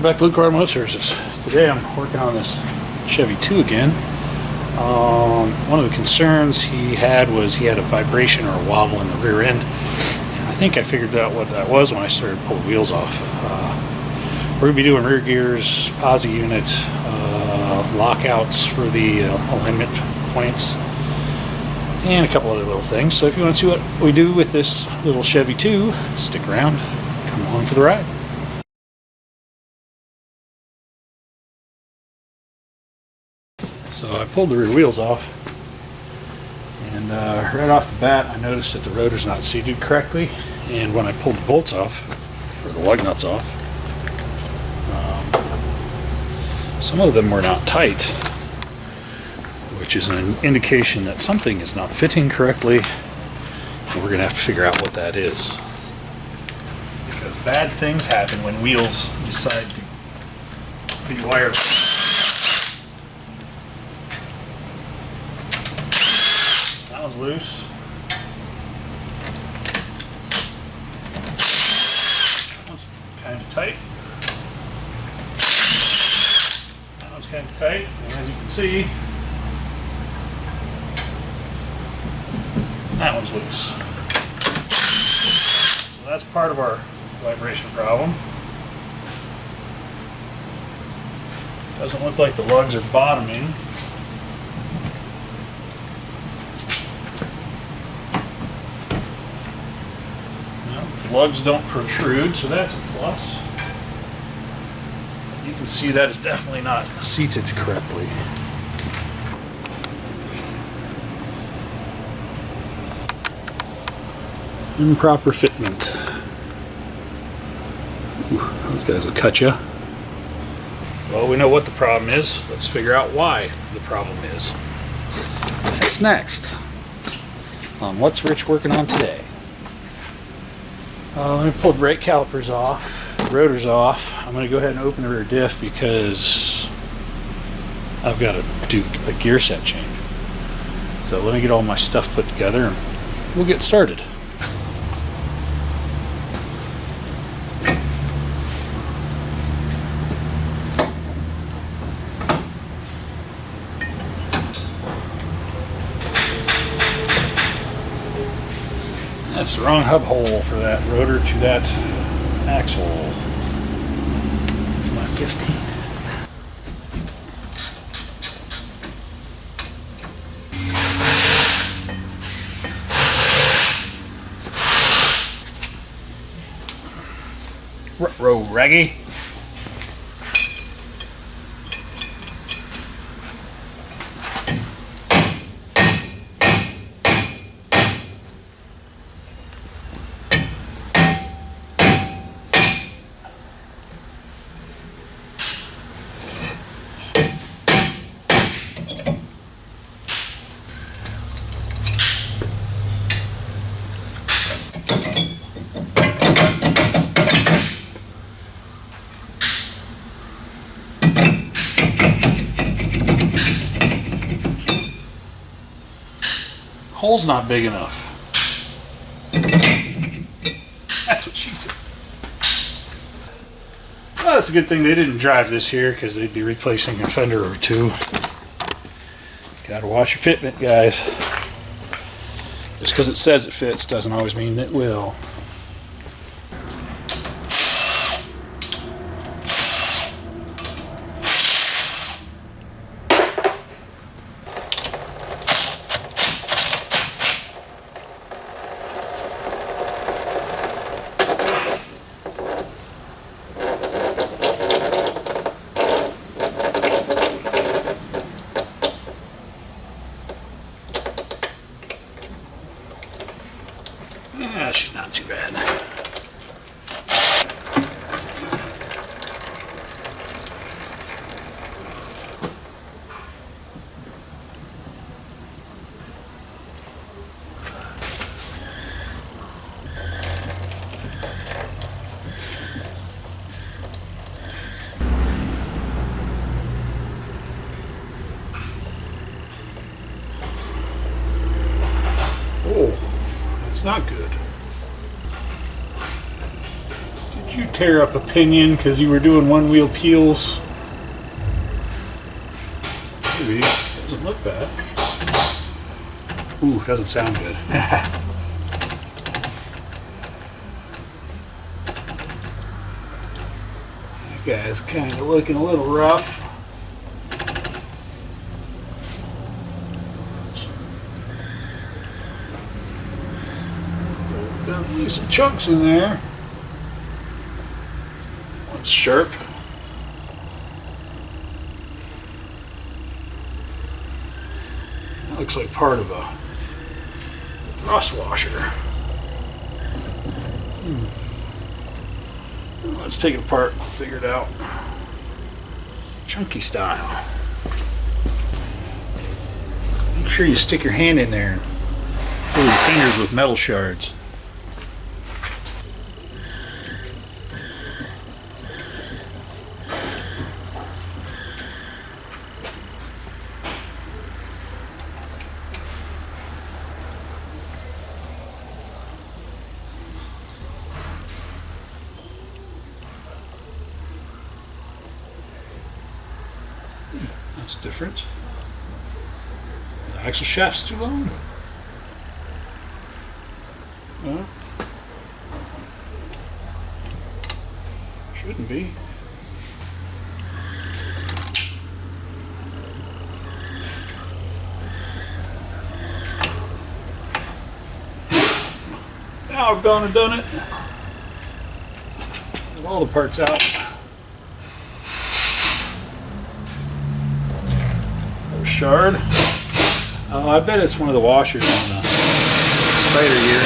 back to Lucore Automotive Services. Today I'm working on this Chevy II again. One of the concerns he had was he had a vibration or a wobble in the rear end. And I think I figured out what that was when I started to pull the wheels off. We're going to be doing rear gears, POSI unit, lockouts for the alignment points, and a couple other little things. So if you want to see what we do with this little Chevy II, stick around, come along for the ride. So I pulled the rear wheels off, and right off the bat I noticed that the rotor's not seated correctly, and when I pulled the bolts off, or the lug nuts off, some of them were not tight, which is an indication that something is not fitting correctly, and we're going to have to figure out what that is. Because bad things happen when wheels decide to be wireless. That one's loose. That one's kind of tight. That one's kind of tight, and as you can see, that one's loose. So that's part of our vibration problem. Doesn't look like the lugs are bottoming. The lugs don't protrude, so that's a plus. You can see that is definitely not seated correctly. Improper fitment. Ooh, those guys will cut you. Well, we know what the problem is. Let's figure out why the problem is. That's next on What's Rich Working On Today. Let me pull the brake calipers off, the rotor's off. I'm going to go ahead and open the rear diff because I've got to do a gear set change. So let me get all my stuff put together and we'll get started. That's the wrong hub hole for that rotor to that axle. My 15. Ruh-roh, Raggy. Hole's not big enough. That's what she said. Well, that's a good thing they didn't drive this here because they'd be replacing a fender or two. Gotta watch your fitment, guys. Just because it says it fits doesn't always mean it will. Yeah, she's not too bad. Oh, that's not good. you tear up a pinion because you were doing one wheel peels? Maybe. Doesn't look bad. Ooh, doesn't sound good. That guy's kind of looking a little rough. Definitely some chunks in there. One's sharp. That looks like part of a rust washer. Let's take it apart and figure it out. Chunky style. Make sure you stick your hand in there and fill your fingers with metal shards. That's different. The axle shaft's too long. Well, shouldn't be. Now I've gone and done it. Get all the parts out. Shard. I bet it's one of the washers on the spider gear.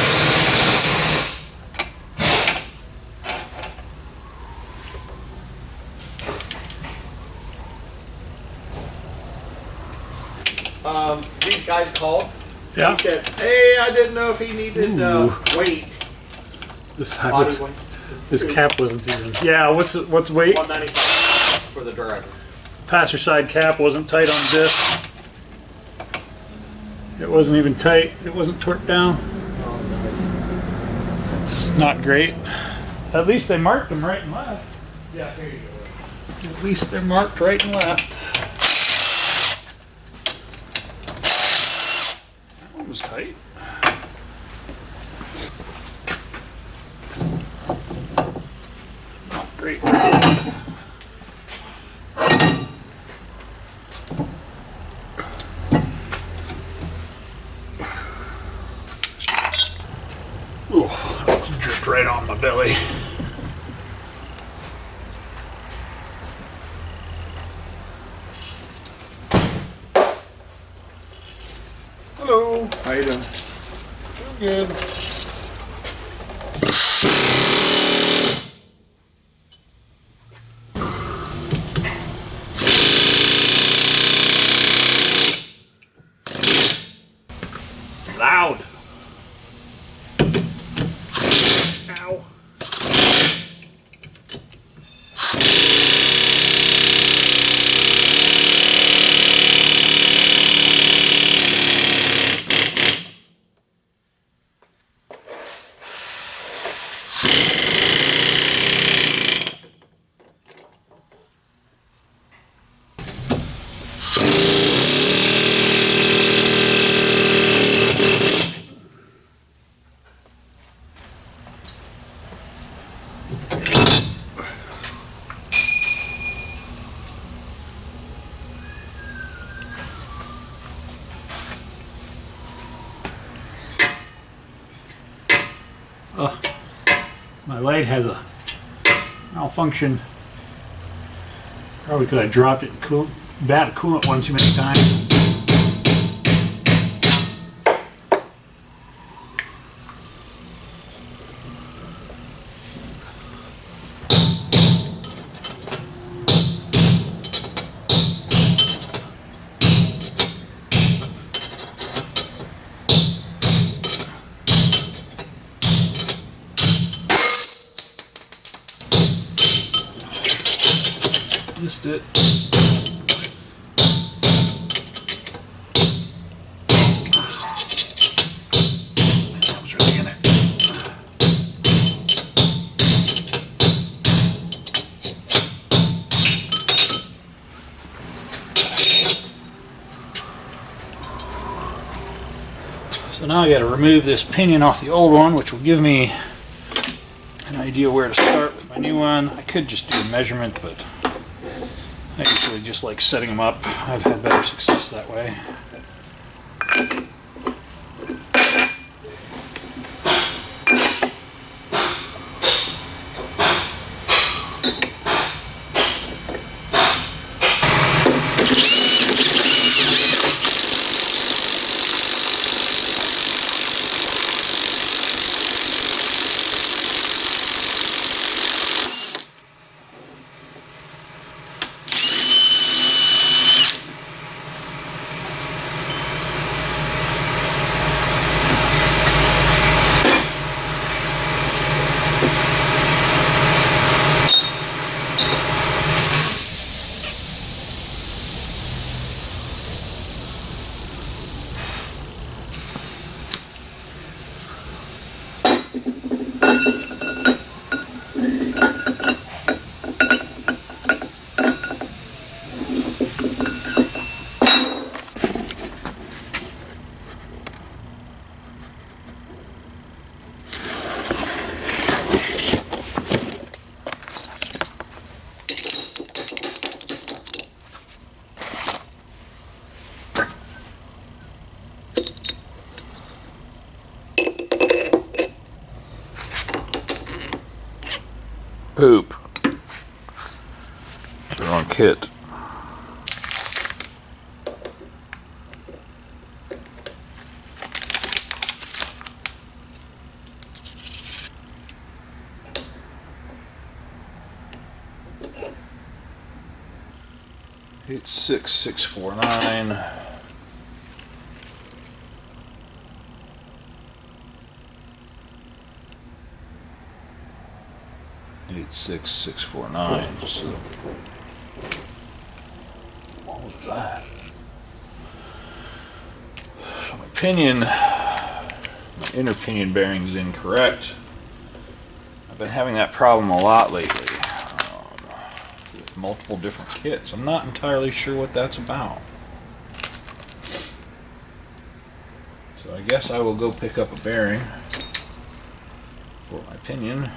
These guys called. Yeah. He said, "Hey, I didn't know if he needed weight." This cap wasn't even. Yeah. What's weight? 195 for the driver. Passenger side cap wasn't tight on this. It wasn't even tight. It wasn't torqued down. Oh, nice. It's not great. At least they marked them right and left. Yeah, here you go. At least they're marked right and left. That one was tight. Not great. Ooh, that was dripped right on my belly. Hello. How you doing? Good. Loud. Ow. My light has a malfunction. Probably because I dropped it in bad coolant one too many times. Missed it. That was really in there. So now I got to remove this pinion off the old one, which will give me an idea where to start with my new one. I could just do a measurement, but I usually just like setting them up. I've had better success that way. Poop. Wrong kit. It's 6649. Eight six six 49. So what was that? So my pinion, my inner pinion bearing is incorrect. I've been having that problem a lot lately with multiple different kits. I'm not entirely sure what that's about. So I guess I will go pick up a bearing for my pinion.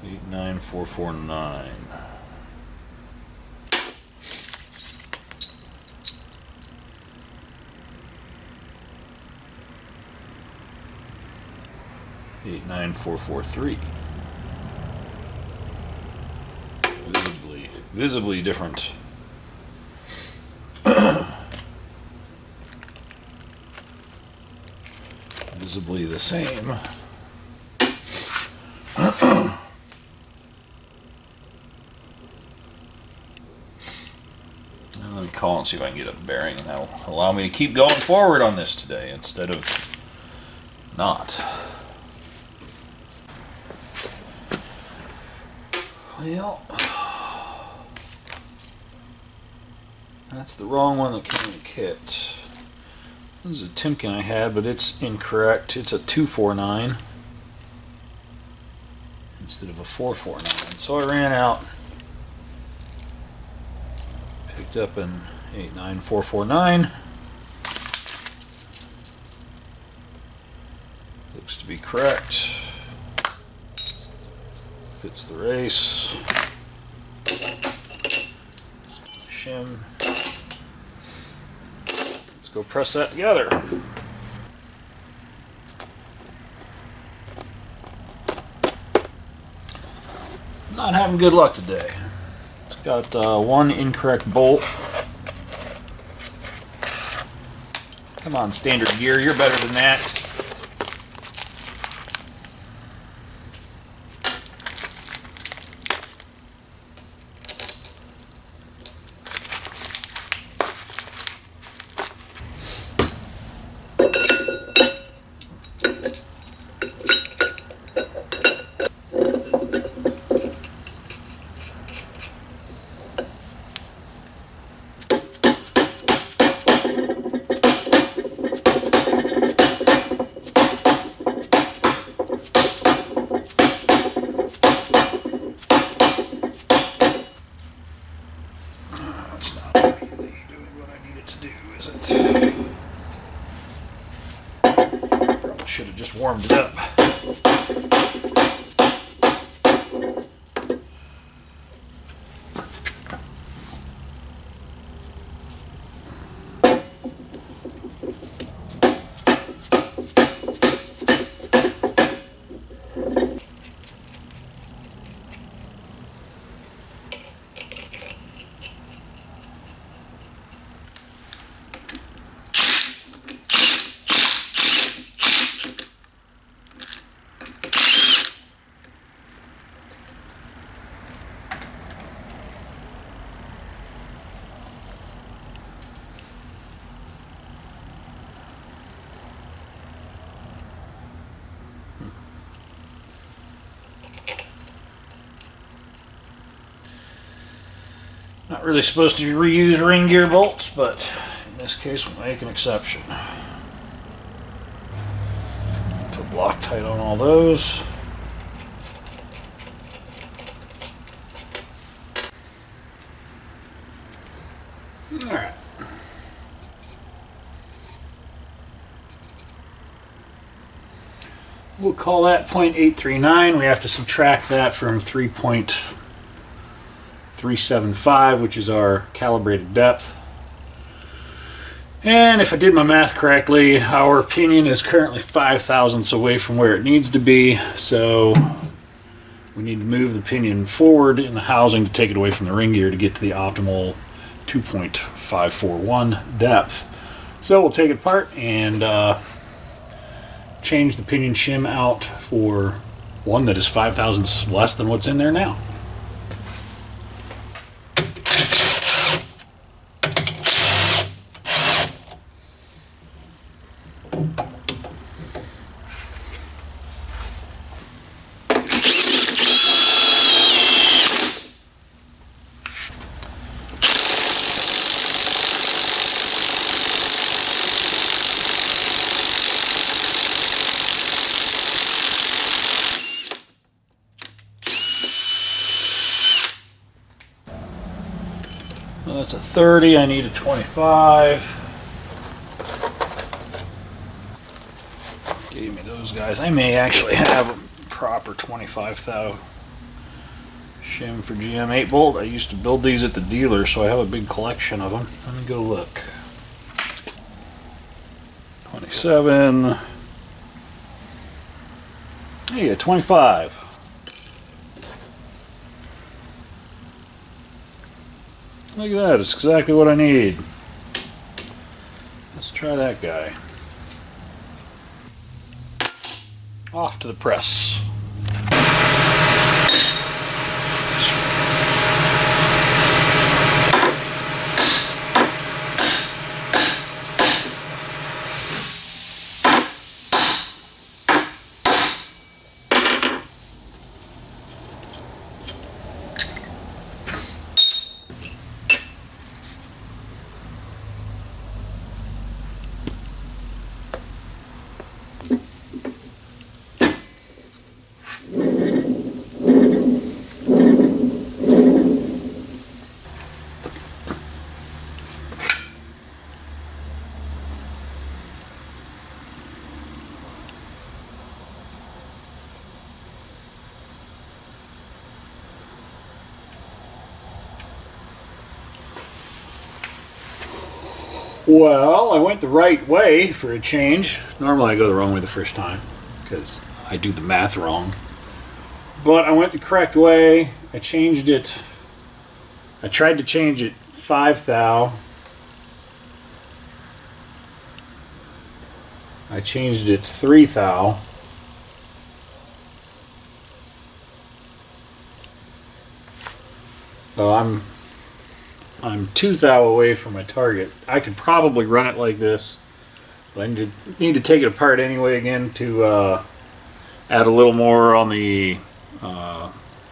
Eight nine 449. Eight nine 443. Visibly different. Visibly the same. Let me call and see if I can get a bearing, and that'll allow me to keep going forward on this today instead of not. Well, that's the wrong one that came in the kit. This is a Timken I had, but it's incorrect. It's a 249 instead of a 449. So I ran out, picked up an 89449. Looks to be correct. Fits the race. Shim. Let's go press that together. Not having good luck today. It's got one incorrect bolt. Come on, Standard Gear, you're better than that. warmed it up. Not really supposed to reuse ring gear bolts, but in this case we'll make an exception. Put Loctite on all those. Alright. We'll call that 0.839. We have to subtract that from 3.375, which is our calibrated depth. And if I did my math correctly, our pinion is currently 5 thousandths away from where it needs to be, so we need to move the pinion forward in the housing to take it away from the ring gear to get to the optimal 2.541 depth. So we'll take it apart and change the pinion shim out for one that is 5 thousandths less than what's in there now. Well, that's a 30, I need a 25. Gave me those guys. I may actually have a proper 25 thou shim for GM 8 bolt. I used to build these at the dealer, so I have a big collection of them. Let me go look. 27. Hey, a 25. Look at that, it's exactly what I need. Let's try that guy. Off to the press. Well, I went the right way for a change. Normally I go the wrong way the first time because I do the math wrong. But I went the correct way. I changed it. I tried to change it 5 thou. I changed it 3 thou. So I'm 2 thou away from my target. I could probably run it like this, but I need to take it apart anyway again to add a little more on the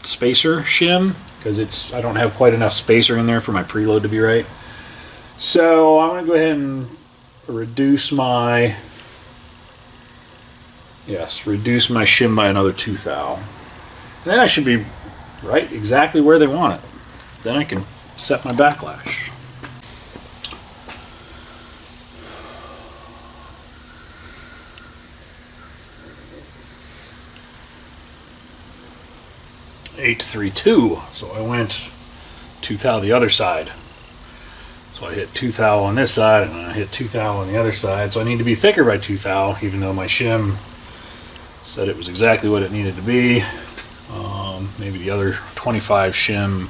spacer shim because I don't have quite enough spacer in there for my preload to be right. So I'm going to go ahead and reduce my shim by another 2 thou. And then I should be right exactly where they want it. Then I can set my backlash. 832. So I went 2 thou the other side. So I hit 2 thou on this side and I hit 2 thou on the other side. So I need to be thicker by 2 thou, even though my shim said it was exactly what it needed to be. Maybe the other 25 shim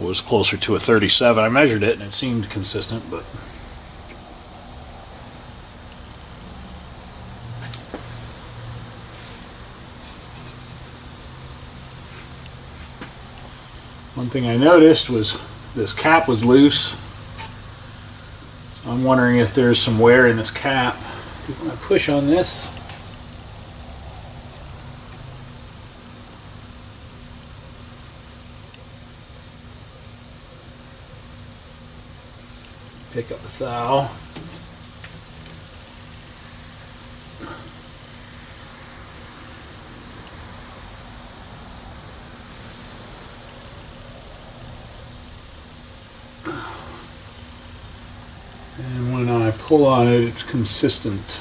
was closer to a 37. I measured it and it seemed consistent, but one thing I noticed was this cap was loose. So I'm wondering if there's some wear in this cap. When I push on this, pick up the thou. And when I pull on it, it's consistent.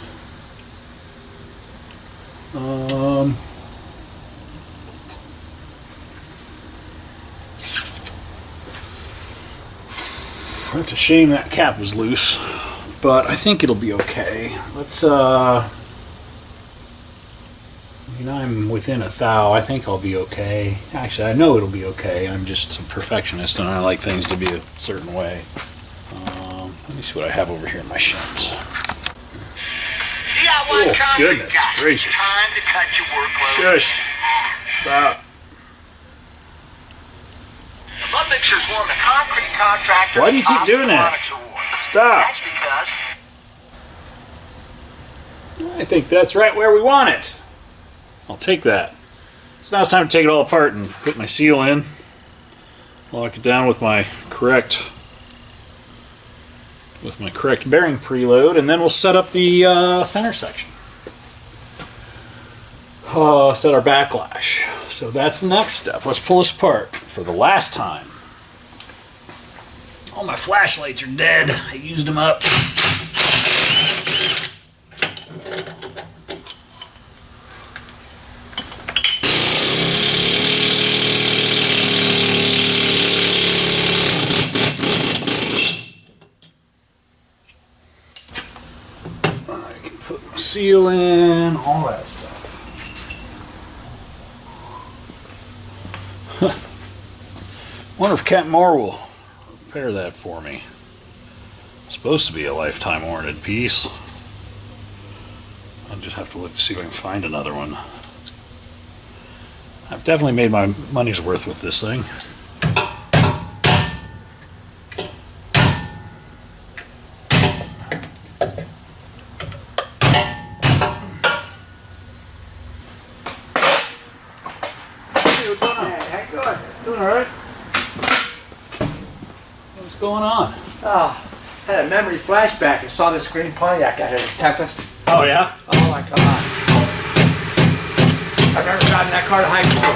It's a shame that cap was loose, but I think it'll be okay. Let's, I mean, I'm within a thou. I think I'll be okay. Actually, I know it'll be okay. I'm just a perfectionist and I like things to be a certain way. Let me see what I have over here in my shims. DIY concrete goodness guys, gracious. it's time to cut your workload. Shush. Stop. The Mud Mixer's won the concrete contractor's Why do you keep top doing that? products award. Stop. That's because I think that's right where we want it. I'll take that. So now it's time to take it all apart and put my seal in. Lock it down with my correct bearing preload, and then we'll set up the center section. Set our backlash. So that's the next step. Let's pull this apart for the last time. All my flashlights are dead. I used them up. Seal in, all that stuff. Wonder if Captain Moore will repair that for me. It's supposed to be a lifetime warranted piece. I'll just have to look to see if I can find another one. I've definitely made my money's worth with this thing. Doing all right? What's going on? Oh, had a memory flashback. I saw this green Pontiac out here, this Tempest. Oh yeah? Oh my God. I remember driving that car to high school.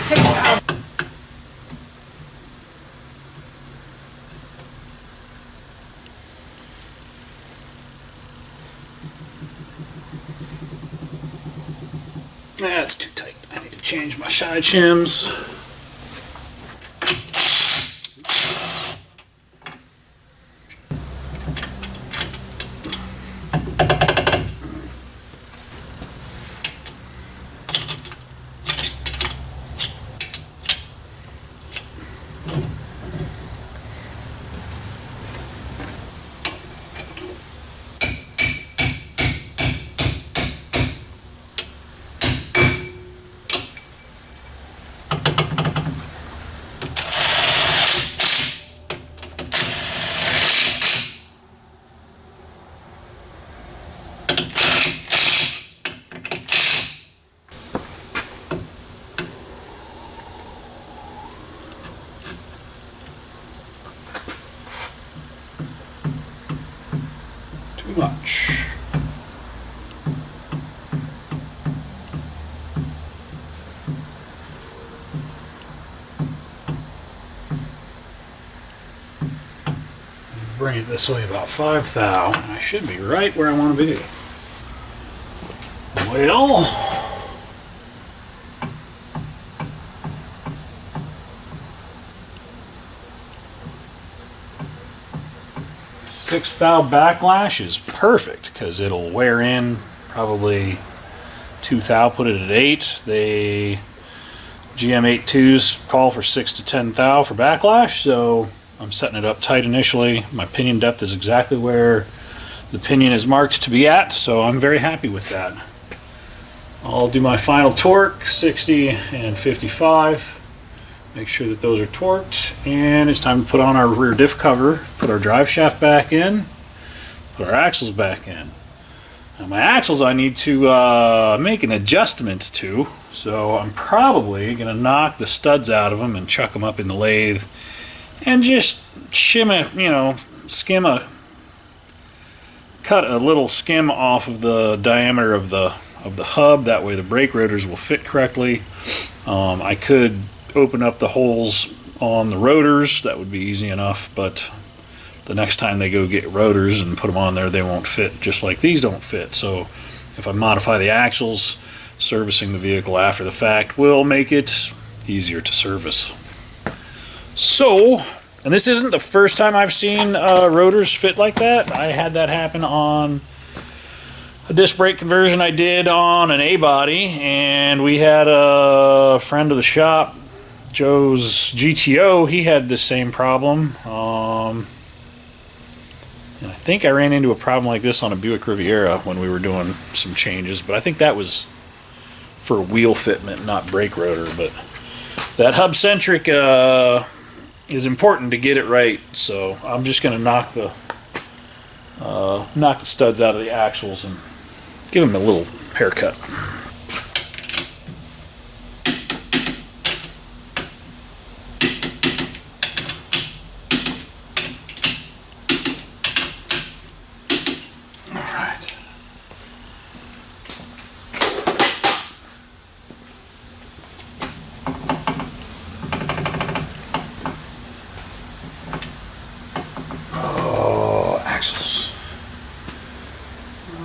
Take it out. That's too tight. I need to change my side shims. Too much. Bring it this way about 5 thou, and I should be right where I want to be. Well, 6 thou backlash is perfect because it'll wear in probably 2 thou, put it at 8. They GM82s call for 6 to 10 thou for backlash, so I'm setting it up tight initially. My pinion depth is exactly where the pinion is marked to be at, so I'm very happy with that. I'll do my final torque, 60 and 55. Make sure that those are torqued, and it's time to put on our rear diff cover, put our drive shaft back in, put our axles back in. Now my axles I need to make an adjustment to, so I'm probably going to knock the studs out of them and chuck them up in the lathe and just cut a little skim off of the diameter of the hub. That way the brake rotors will fit correctly. I could open up the holes on the rotors, that would be easy enough, but the next time they go get rotors and put them on there, they won't fit, just like these don't fit. So if I modify the axles, servicing the vehicle after the fact will make it easier to service. So, and this isn't the first time I've seen rotors fit like that. I had that happen on a disc brake conversion I did on an A-body, and we had a friend of the shop, Joe's GTO, he had the same problem. And I think I ran into a problem like this on a Buick Riviera when we were doing some changes, but I think that was for wheel fitment, not brake rotor. But that hub centric is important to get it right, so I'm just going to knock the studs out of the axles and give them a little haircut.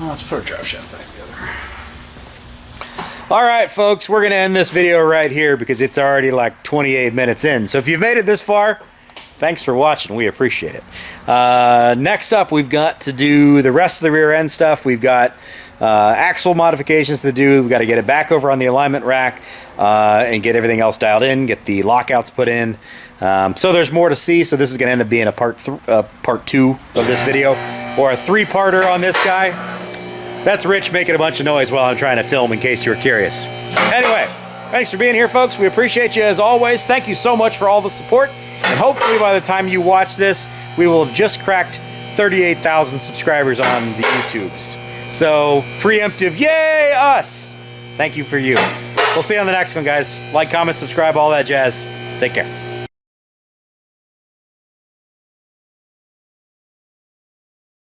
Let's put our drive shaft back together. All right, folks, we're going to end this video right here because it's already like 28 minutes in. So if you've made it this far, thanks for watching. We appreciate it. Next up, we've got to do the rest of the rear end stuff. We've got axle modifications to do. We've got to get it back over on the alignment rack and get everything else dialed in, get the lockouts put in. So there's more to see. So this is going to end up being a part 2 of this video, or a 3-parter on this guy. That's Rich making a bunch of noise while I'm trying to film, in case you were curious. Anyway, thanks for being here, folks. We appreciate you as always. Thank you so much for all the support. And hopefully by the time you watch this, we will have just cracked 38,000 subscribers on the YouTubes. So, preemptive, yay us! Thank you for you. We'll see you on the next one, guys. Like, comment, subscribe, all that jazz. Take care.